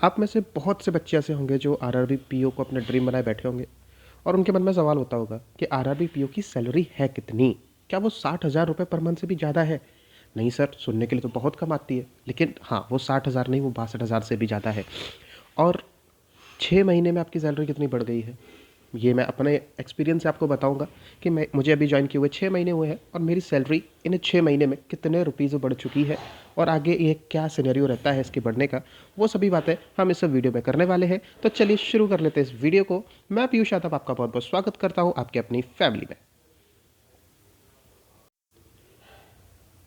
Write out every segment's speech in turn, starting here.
आप में से बहुत से बच्चे ऐसे होंगे जो आरआरबी पीओ को अपना ड्रीम बनाए बैठे होंगे और उनके मन में सवाल होता होगा कि आरआरबी पीओ की सैलरी है कितनी। क्या वो 60,000 रुपये पर मंथ से भी ज़्यादा है? नहीं सर, सुनने के लिए तो बहुत कम आती है, लेकिन हाँ, वो 60,000 नहीं, वो 62,000 से भी ज़्यादा है। और 6 महीने में आपकी सैलरी कितनी बढ़ गई है, ये मैं अपने एक्सपीरियंस से आपको बताऊंगा कि मुझे अभी ज्वाइन किए हुए 6 महीने हुए हैं और मेरी सैलरी इन 6 महीने में कितने रुपीज़ बढ़ चुकी है और आगे ये क्या सिनेरियो रहता है इसके बढ़ने का, वो सभी बातें हम इस वीडियो में करने वाले हैं। तो चलिए शुरू कर लेते हैं इस वीडियो को। मैं पीयूष यादव आपका बहुत बहुत स्वागत करता हूँ आपके अपनी फैमिली में।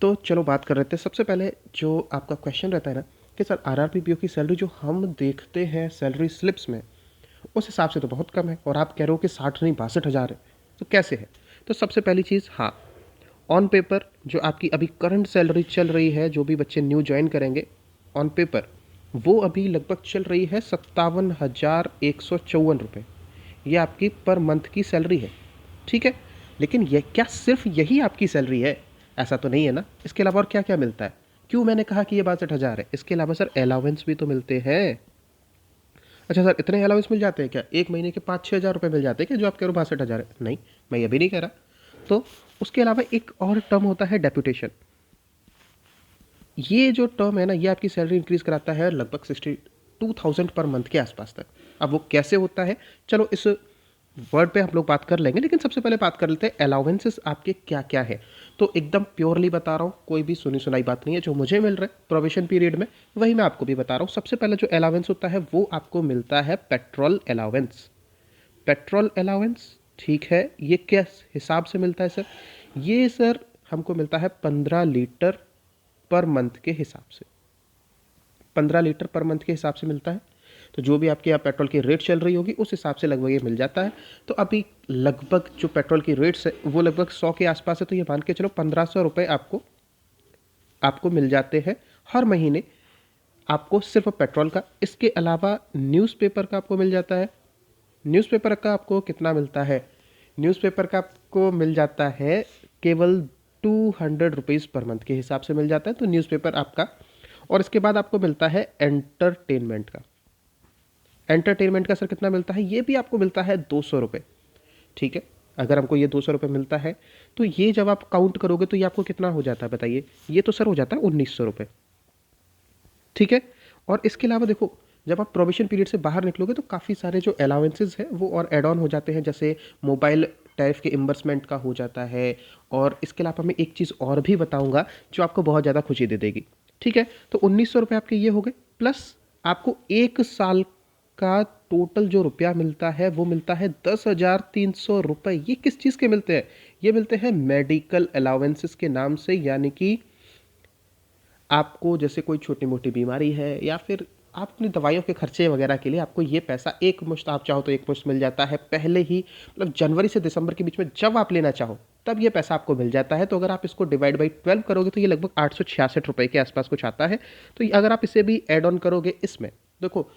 तो चलो बात कर लेते हैं। सबसे पहले जो आपका क्वेश्चन रहता है ना कि सर आरआरबी पीओ की सैलरी जो हम देखते हैं सैलरी स्लिप्स में, उस हिसाब से तो बहुत कम है, और आप कह रहे हो कि 60 नहीं 62,000 है, तो कैसे है? तो सबसे पहली चीज़, हाँ, ऑन पेपर जो आपकी अभी करंट सैलरी चल रही है, जो भी बच्चे न्यू ज्वाइन करेंगे ऑन पेपर, वो अभी लगभग चल रही है 57,154 रुपये। ये आपकी पर मंथ की सैलरी है, ठीक है। लेकिन ये क्या सिर्फ यही आपकी सैलरी है? ऐसा तो नहीं है ना, इसके अलावा और क्या क्या मिलता है? क्यों मैंने कहा कि ये 62,000 है? इसके अलावा सर अलाउंस भी तो मिलते हैं। अच्छा सर, इतने अलाउंस मिल जाते हैं क्या? एक महीने के 5-6 हज़ार रुपये मिल जाते हैं क्या जो आप कह रहे हो 62,000 है? नहीं, मैं ये भी नहीं कह रहा। तो उसके अलावा एक और टर्म होता है डेप्यूटेशन। ये जो टर्म है ना, ये आपकी सैलरी इंक्रीज कराता है लगभग 62,000 पर मंथ के आसपास तक। अब वो कैसे होता है, चलो इस वर्ड पे हम लोग बात कर लेंगे, लेकिन सबसे पहले बात कर लेते हैं अलाउंसेस आपके क्या क्या है। तो एकदम प्योरली बता रहा हूँ, कोई भी सुनी सुनाई बात नहीं है। जो मुझे मिल रहा है प्रोबेशन पीरियड में, वही मैं आपको भी बता रहा हूँ। सबसे पहले जो अलाउंस होता है वो आपको मिलता है पेट्रोल अलाउंस। पेट्रोल अलाउंस, ठीक है, ये किस हिसाब से मिलता है सर? ये सर हमको मिलता है 15 लीटर पर मंथ के हिसाब से। 15 लीटर पर मंथ के हिसाब से मिलता है। तो जो भी आपके यहाँ पेट्रोल की रेट चल रही होगी उस हिसाब से लगभग ये मिल जाता है। तो अभी लगभग जो पेट्रोल की रेट्स है वो लगभग 100 के आसपास है, तो ये मान के चलो 1,500 रुपये आपको आपको मिल जाते हैं हर महीने, आपको सिर्फ पेट्रोल का। इसके अलावा न्यूज़पेपर का आपको मिल जाता है। न्यूज़पेपर का आपको कितना मिलता है? न्यूज़पेपर का आपको मिल जाता है केवल 200 रुपीज़ पर मंथ के हिसाब से मिल जाता है, तो न्यूज़पेपर आपका। और इसके बाद आपको मिलता है एंटरटेनमेंट का। एंटरटेनमेंट का सर कितना मिलता है? ये भी आपको मिलता है 200 रुपये, ठीक है। अगर हमको ये 200 रुपये मिलता है तो ये जब आप काउंट करोगे तो ये आपको कितना हो जाता है बताइए? ये तो सर हो जाता है 1,900 रुपये, ठीक है। और इसके अलावा देखो, जब आप प्रोबेशन पीरियड से बाहर निकलोगे तो काफ़ी सारे जो अलाउंसेस हैं वो और एड ऑन हो जाते हैं, जैसे मोबाइल टैरिफ के इम्बर्समेंट का हो जाता है। और इसके अलावा मैं एक चीज़ और भी बताऊंगा जो आपको बहुत ज़्यादा खुशी दे देगी, ठीक है। तो 1,900 रुपये आपके ये हो गए, प्लस आपको 1 साल का टोटल जो रुपया मिलता है वो मिलता है 10,300 रुपये। ये किस चीज़ के मिलते हैं? ये मिलते हैं मेडिकल अलाउंसेस के नाम से, यानी कि आपको जैसे कोई छोटी मोटी बीमारी है या फिर आप अपनी दवाइयों के खर्चे वगैरह के लिए आपको ये पैसा एक मुश्त, आप चाहो तो एक मुश्त मिल जाता है पहले ही, मतलब जनवरी से दिसंबर के बीच में जब आप लेना चाहो तब ये पैसा आपको मिल जाता है। तो अगर आप इसको डिवाइड बाई 12 करोगे तो ये लगभग 866 रुपये के आसपास कुछ आता है। तो अगर आप इसे भी ऐड ऑन करोगे इसमें, देखो,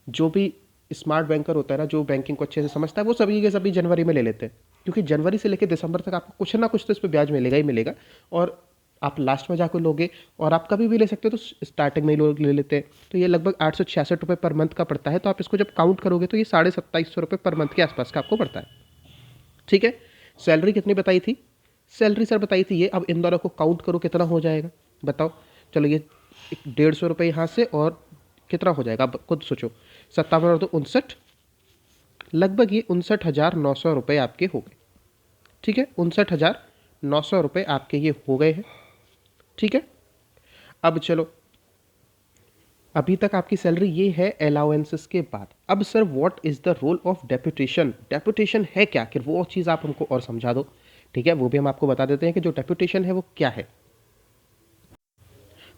जो भी स्मार्ट बैंकर होता है ना, जो बैंकिंग को अच्छे से समझता है, वो सभी के सभी जनवरी में ले लेते हैं, क्योंकि जनवरी से लेकर दिसंबर तक आपको कुछ ना कुछ तो इस पर ब्याज मिलेगा ही मिलेगा। और आप लास्ट में जाकर लोगे और आप कभी भी ले सकते हो, तो स्टार्टिंग में ही लोग ले लेते हैं। तो ये लगभग 866 रुपये पर मंथ का पड़ता है। तो आप इसको जब काउंट करोगे तो ये 2,750 रुपये पर मंथ के आसपास का आपको पड़ता है, ठीक है। सैलरी कितनी बताई थी? सैलरी सर बताई थी ये। अब इन दोनों को काउंट करो कितना हो जाएगा, बताओ। चलो ये 150 रुपये यहाँ से, और कितना हो जाएगा अब खुद सोचो। 57 और 2 59, लगभग ये 59,900 रुपये आपके हो गए, ठीक है। 59,900 रुपये आपके ये हो गए हैं, ठीक है। अब चलो, अभी तक आपकी सैलरी ये है अलाउंसेस के बाद। अब sir what is the role of deputation? Deputation है क्या? कि वो चीज़ आप हमको और समझा दो, ठीक है। वो भी हम आपको बता देते हैं कि जो डेप्यूटेशन है वो क्या है।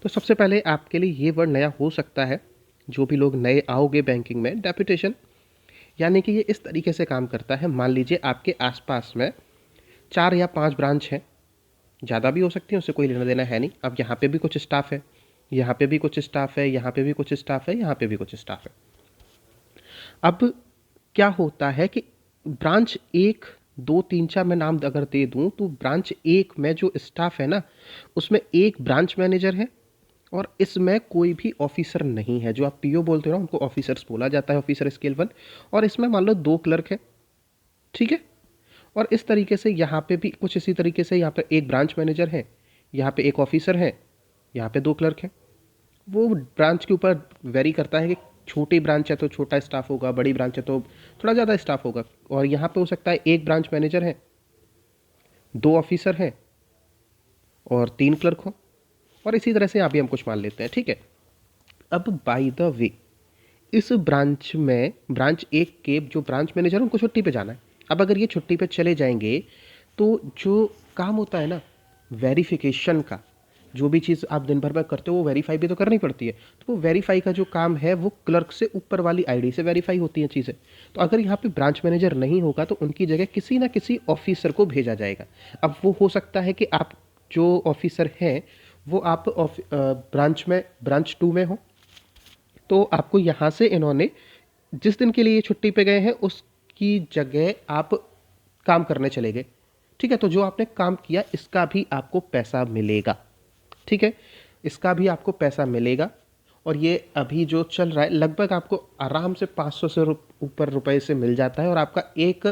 तो सबसे पहले आपके लिए ये वर्ड नया हो सकता है, जो भी लोग नए आओगे बैंकिंग में। डेप्यूटेशन यानी कि ये इस तरीके से काम करता है, मान लीजिए आपके आसपास में 4 या 5 ब्रांच हैं, ज़्यादा भी हो सकती है, उससे कोई लेना देना है नहीं। अब यहाँ पे भी कुछ स्टाफ है, यहाँ पे भी कुछ स्टाफ है, यहाँ पे भी कुछ स्टाफ है, यहाँ पे भी कुछ स्टाफ है। अब क्या होता है कि ब्रांच 1, 2, 3, 4 मैं नाम अगर दे दूँ, तो ब्रांच 1 में जो स्टाफ है ना, उसमें एक ब्रांच मैनेजर है और इसमें कोई भी ऑफिसर नहीं है। जो आप पीओ बोलते हो ना, उनको ऑफिसर्स बोला जाता है, ऑफिसर स्केल 1। और इसमें मान लो 2 क्लर्क है, ठीक है। और इस तरीके से यहाँ पे भी कुछ इसी तरीके से यहाँ पे एक ब्रांच मैनेजर है, यहाँ पे एक ऑफिसर है, यहाँ पे 2 क्लर्क हैं। वो ब्रांच के ऊपर वेरी करता है कि छोटी ब्रांच है तो छोटा स्टाफ होगा, बड़ी ब्रांच है तो थोड़ा ज़्यादा स्टाफ होगा। और यहाँ पे हो सकता है एक ब्रांच मैनेजर है, 2 ऑफिसर हैं और 3 क्लर्क हो। और इसी तरह से यहाँ भी हम कुछ मान लेते हैं, ठीक है। अब बाय द वे, इस ब्रांच में ब्रांच एक के जो ब्रांच मैनेजर है उनको छुट्टी पे जाना है। अब अगर ये छुट्टी पे चले जाएंगे तो जो काम होता है ना वेरिफिकेशन का, जो भी चीज़ आप दिन भर में करते हो वो वेरीफाई भी तो करनी पड़ती है। तो वो वेरीफाई का जो काम है वो क्लर्क से ऊपर वाली आईडी से वेरीफाई होती हैं चीज़ें। तो अगर यहाँ पे ब्रांच मैनेजर नहीं होगा तो उनकी जगह किसी ना किसी ऑफिसर को भेजा जाएगा। अब वो हो सकता है कि आप जो ऑफिसर हैं वो आप ब्रांच 2 में हो, तो आपको यहाँ से इन्होंने जिस दिन के लिए ये छुट्टी पे गए हैं उसकी जगह आप काम करने चले गए, ठीक है। तो जो आपने काम किया इसका भी आपको पैसा मिलेगा, ठीक है। इसका भी आपको पैसा मिलेगा। और ये अभी जो चल रहा है लगभग आपको आराम से 500 से ऊपर रुपए से मिल जाता है। और आपका एक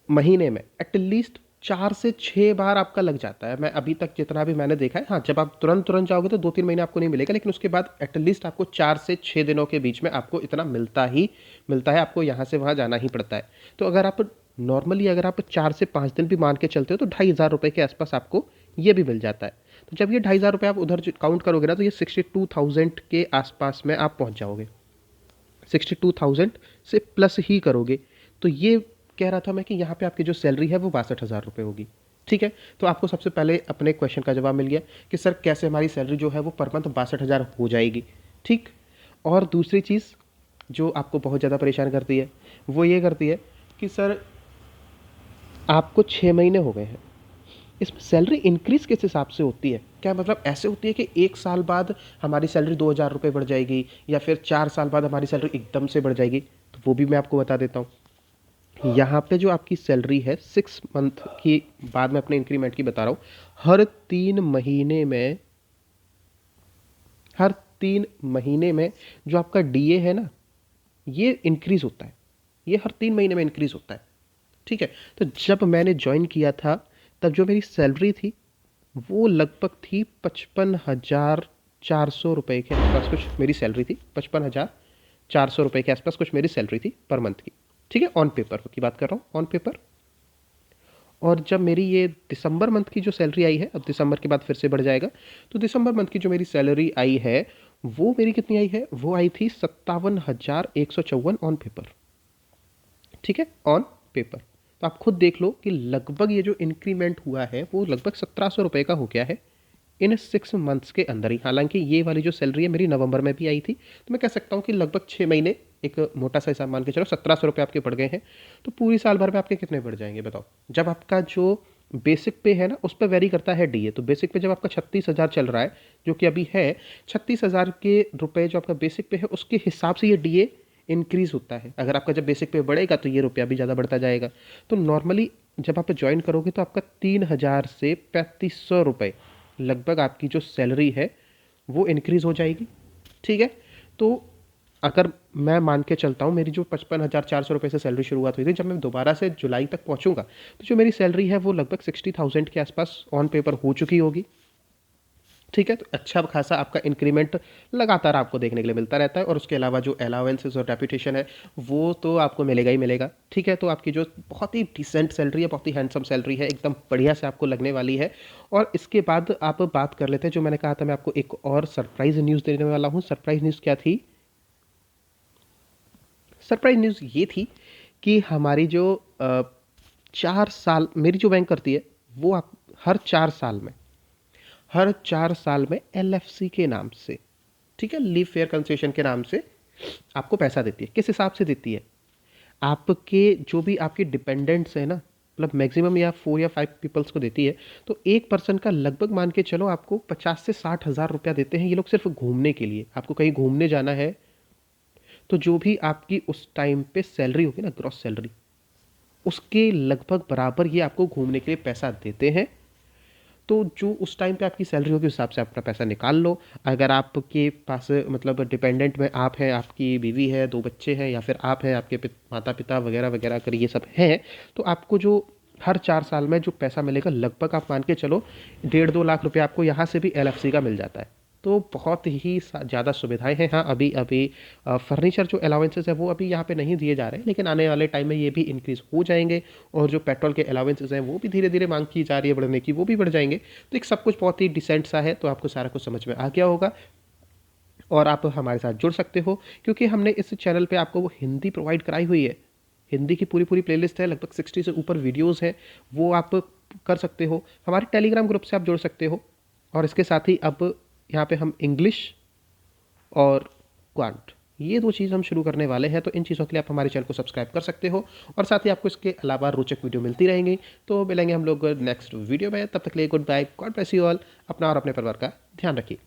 महीने में एटलीस्ट 4 से 6 बार आपका लग जाता है। मैं अभी तक जितना भी मैंने देखा है, हाँ जब आप तुरंत तुरंत जाओगे तो 2-3 महीने आपको नहीं मिलेगा, लेकिन उसके बाद एटलीस्ट आपको 4 से 6 दिनों के बीच में आपको इतना मिलता ही मिलता है। आपको यहाँ से वहाँ जाना ही पड़ता है। तो अगर आप नॉर्मली अगर आप 4 से 5 दिन भी मान के चलते हो तो 2,500 के आसपास आपको ये भी मिल जाता है। तो जब ये 2,500 आप उधर काउंट करोगे ना तो ये 62,000 के आसपास में आप पहुँच जाओगे। 62,000 से प्लस ही करोगे तो ये कह रहा था मैं कि यहाँ पे आपकी जो सैलरी है वो 62,000 होगी, ठीक है। तो आपको सबसे पहले अपने क्वेश्चन का जवाब मिल गया कि सर कैसे हमारी सैलरी जो है वो पर मंथ 62,000 हो जाएगी, ठीक। और दूसरी चीज़ जो आपको बहुत ज़्यादा परेशान करती है वो ये करती है कि सर आपको 6 महीने हो गए हैं, इसमें सैलरी इंक्रीज़ किस हिसाब से होती है? क्या मतलब ऐसे होती है कि 1 साल बाद हमारी सैलरी 2,000 रुपये बढ़ जाएगी या फिर 4 साल बाद हमारी सैलरी एकदम से बढ़ जाएगी? तो वो भी मैं आपको बता देता हूँ। यहाँ पे जो आपकी सैलरी है 6 मंथ की बाद में अपने इंक्रीमेंट की बता रहा हूँ, हर 3 महीने में हर 3 महीने में जो आपका डीए है ना ये इंक्रीज़ होता है। ये हर 3 महीने में इंक्रीज़ होता है, ठीक है। तो जब मैंने ज्वाइन किया था तब जो मेरी सैलरी थी वो लगभग थी 55,400 रुपये के आसपास कुछ मेरी सैलरी थी। 55,400 रुपये के आसपास कुछ मेरी सैलरी थी पर मंथ की, ठीक है। ऑन पेपर की बात कर रहा हूँ, ऑन पेपर। और जब मेरी ये दिसंबर मंथ की जो सैलरी आई है, अब दिसंबर के बाद फिर से बढ़ जाएगा, तो दिसंबर मंथ की जो मेरी सैलरी आई है वो मेरी कितनी आई है, वो आई थी 57,154 ऑन पेपर, ठीक है, ऑन पेपर। तो आप खुद देख लो कि लगभग ये जो इंक्रीमेंट हुआ है वो लगभग 1,700 रुपये का हो गया है इन 6 मंथ्स के अंदर ही। हालांकि ये वाली जो सैलरी है मेरी नवंबर में भी आई थी, तो मैं कह सकता हूँ कि लगभग 6 महीने एक मोटा सा हिसाब मान के चलो 1,700 रुपये आपके बढ़ गए हैं। तो पूरी साल भर में आपके कितने बढ़ जाएंगे बताओ? जब आपका जो बेसिक पे है ना उस पर वेरी करता है डीए, तो बेसिक पे जब आपका 36,000 चल रहा है जो कि अभी है 36,000 के रुपए जो आपका बेसिक पे है उसके हिसाब से ये डीए इंक्रीज होता है। अगर आपका जब बेसिक पे बढ़ेगा तो ये रुपया भी ज़्यादा बढ़ता जाएगा। तो नॉर्मली जब आप ज्वाइन करोगे तो आपका 3,000 से 3,500 रुपये लगभग आपकी जो सैलरी है वो इंक्रीज़ हो जाएगी, ठीक है। तो अगर मैं मान के चलता हूँ मेरी जो 55,400 रुपये से सैलरी शुरुआत हुई थी, जब मैं दोबारा से जुलाई तक पहुँचूंगा तो जो मेरी सैलरी है वो लगभग 60,000 के आसपास ऑन पेपर हो चुकी होगी, ठीक है। तो अच्छा खासा आपका इंक्रीमेंट लगातार आपको देखने के लिए मिलता रहता है। और उसके अलावा जो अलाउंसेस और रेपुटेशन है वो तो आपको मिलेगा ही मिलेगा, ठीक है। तो आपकी जो बहुत ही डिसेंट सैलरी है, बहुत ही हैंडसम सैलरी है, एकदम बढ़िया से आपको लगने वाली है। और इसके बाद आप बात कर लेते हैं, जो मैंने कहा था मैं आपको एक और सरप्राइज न्यूज़ देने वाला हूँ। सरप्राइज न्यूज़ क्या थी? सरप्राइज न्यूज़ ये थी कि हमारी जो 4 साल मेरी जो बैंक करती है वो आप हर 4 साल में एलएफसी के नाम से, ठीक है, लीव फेयर कंसेशन के नाम से आपको पैसा देती है। किस हिसाब से देती है? आपके जो भी आपके डिपेंडेंट्स हैं ना, मतलब मैक्सिमम या 4 या 5 पीपल्स को देती है। तो एक पर्सन का लगभग मान के चलो आपको 50 से 60,000 रुपया देते हैं ये लोग सिर्फ घूमने के लिए। आपको कहीं घूमने जाना है तो जो भी आपकी उस टाइम पे सैलरी होगी ना, ग्रॉस सैलरी, उसके लगभग बराबर ये आपको घूमने के लिए पैसा देते हैं। तो जो उस टाइम पे आपकी सैलरी होगी उस हिसाब से अपना पैसा निकाल लो। अगर आपके पास मतलब डिपेंडेंट में आप हैं, आपकी बीवी है, 2 बच्चे हैं, या फिर आप हैं, आपके माता-पिता वगैरह-वगैरह अगर ये सब हैं, तो आपको जो हर 4 साल में जो पैसा मिलेगा, लगभग आप मान के चलो 1.5-2 लाख रुपए आपको यहाँ से भी एलएफसी का मिल जाता है। तो बहुत ही ज़्यादा सुविधाएं हैं। हाँ, अभी अभी फर्नीचर जो अलाउंसेस है वो अभी यहाँ पे नहीं दिए जा रहे हैं, लेकिन आने वाले टाइम में ये भी इंक्रीज़ हो जाएंगे। और जो पेट्रोल के अलाउंसेस हैं वो भी धीरे धीरे मांग की जा रही है बढ़ने की, वो भी बढ़ जाएंगे। तो एक सब कुछ बहुत ही डिसेंट सा है, तो आपको सारा कुछ समझ में आ गया होगा। और आप हमारे साथ जुड़ सकते हो, क्योंकि हमने इस चैनल पे आपको वो हिंदी प्रोवाइड कराई हुई है। हिंदी की पूरी पूरी प्लेलिस्ट है, लगभग 60 से ऊपर वीडियोस हैं, वो आप कर सकते हो। हमारे टेलीग्राम ग्रुप से आप जुड़ सकते हो। और इसके साथ ही अब यहाँ पे हम इंग्लिश और क्वांट, ये 2 चीज़ हम शुरू करने वाले हैं। तो इन चीज़ों के लिए आप हमारे चैनल को सब्सक्राइब कर सकते हो, और साथ ही आपको इसके अलावा रोचक वीडियो मिलती रहेंगी। तो मिलेंगे हम लोग नेक्स्ट वीडियो में, तब तक के लिए good bye, God bless you all. अपना और अपने परिवार का ध्यान रखिए।